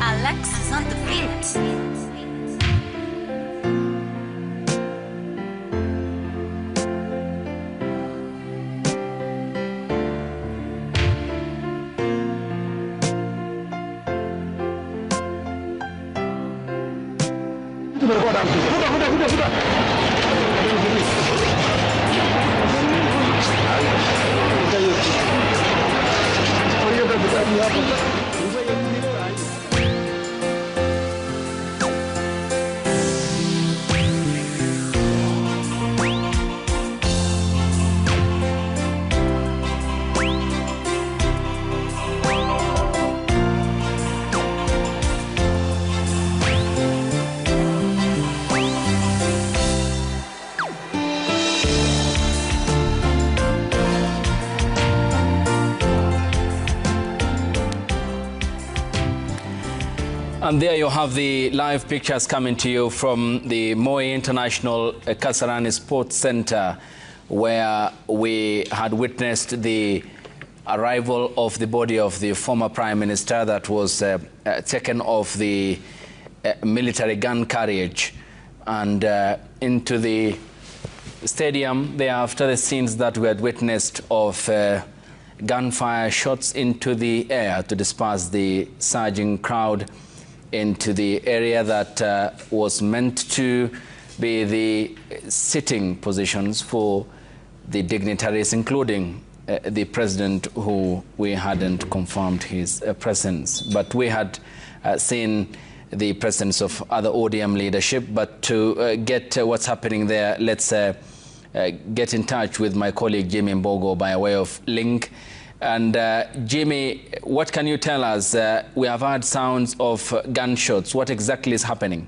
Alex is on the beat. And there you have the live pictures coming to you from the Moi International Kasarani Sports Center, where we had witnessed the arrival of the body of the former Prime Minister that was taken off the military gun carriage and into the stadium there after the scenes that we had witnessed of gunfire shots into the air to disperse the surging crowd into the area that was meant to be the sitting positions for the dignitaries, including the president, who we hadn't confirmed his presence. But we had seen the presence of other ODM leadership. But to get what's happening there, let's get in touch with my colleague Jimmy Mbogo by way of link. And Jimmy, what can you tell us? We have heard sounds of gunshots. What exactly is happening?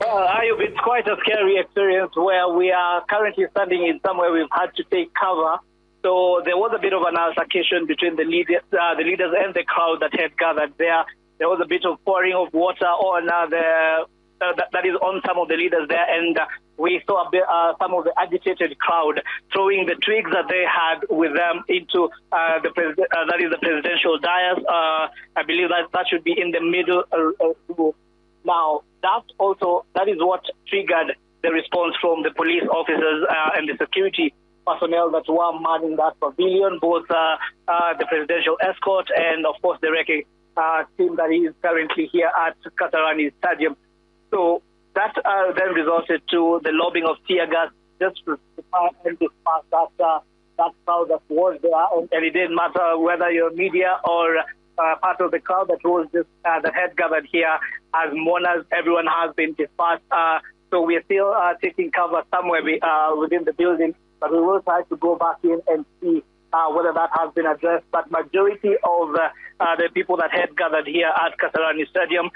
Well, Ayub, it's quite a scary experience where we are currently standing in somewhere we've had to take cover. So there was a bit of an altercation between the leaders and the crowd that had gathered there. There was a bit of pouring of water on that is on some of the leaders there, and we saw a bit, some of the agitated crowd throwing the twigs that they had with them into that is the presidential dais. I believe that should be in the middle. Now, that is what triggered the response from the police officers and the security personnel that were manning that pavilion, both the presidential escort and, of course, the wrecking team that is currently here at Kasarani Stadium. So that then resulted to the lobbing of tear gas just to try and disperse that crowd that was there. And it didn't matter whether you're media or part of the crowd that was just that had gathered here as mourners. Everyone has been dispersed. So we are still taking cover somewhere within the building, but we will try to go back in and see whether that has been addressed. But majority of the people that had gathered here at Kasarani Stadium,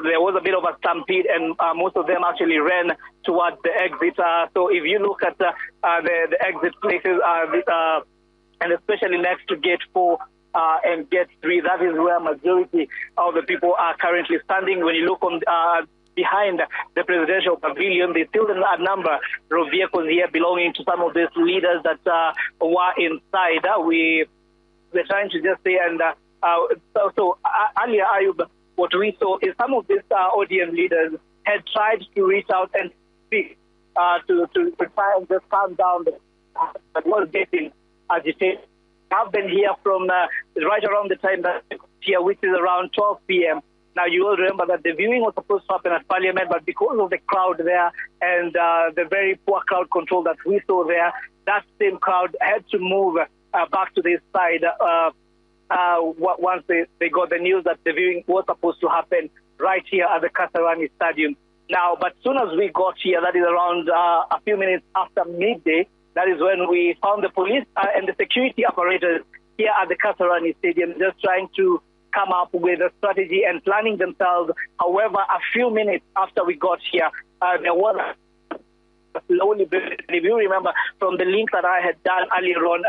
there was a bit of a stampede, and most of them actually ran towards the exit. So if you look at the exit places, and especially next to Gate 4 and Gate 3, that is where majority of the people are currently standing. When you look on behind the presidential pavilion, there's still a number of vehicles here belonging to some of these leaders that were inside. We're trying to just say, and so earlier, Ayub, what we saw is some of these ODM leaders had tried to reach out and speak to try and just calm down but was getting agitated. I've been here from right around the time that here, which is around 12 p.m. Now, you will remember that the viewing was supposed to happen at Parliament, but because of the crowd there and the very poor crowd control that we saw there, that same crowd had to move back to this side once they got the news that the viewing was supposed to happen right here at the Kasarani Stadium. Now, but as soon as we got here, that is around a few minutes after midday, that is when we found the police and the security apparatus here at the Kasarani Stadium just trying to come up with a strategy and planning themselves. However, a few minutes after we got here, there was a slowly building. If you remember from the link that I had done earlier on,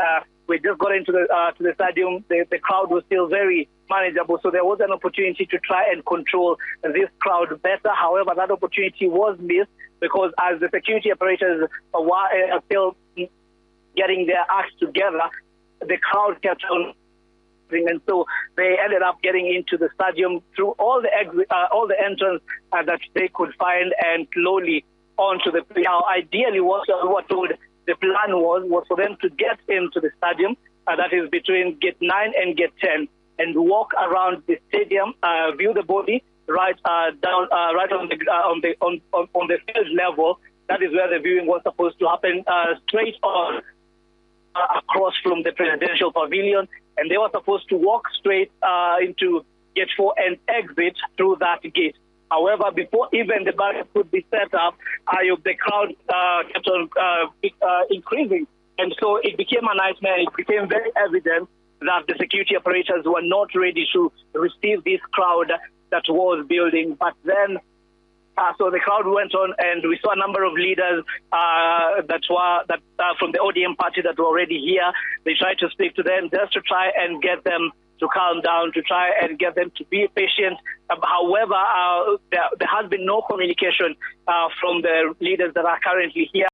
we just got into the stadium. The crowd was still very manageable, so there was an opportunity to try and control this crowd better. However, that opportunity was missed because as the security operators were still getting their acts together, the crowd kept on, and so they ended up getting into the stadium through all the entrance that they could find and slowly onto the play. Now, ideally, what told the plan was for them to get into the stadium, that is between gate 9 and gate 10, and walk around the stadium, view the body right down, right on the field level. That is where the viewing was supposed to happen, straight on across from the presidential pavilion, and they were supposed to walk straight into gate 4 and exit through that gate. However, before even the barrier could be set up, the crowd kept on increasing, and so it became a nightmare. It became very evident that the security operators were not ready to receive this crowd that was building. But then, so the crowd went on, and we saw a number of leaders from the ODM party that were already here. They tried to speak to them just to try and get them to calm down, to try and get them to be patient. However, there has been no communication from the leaders that are currently here.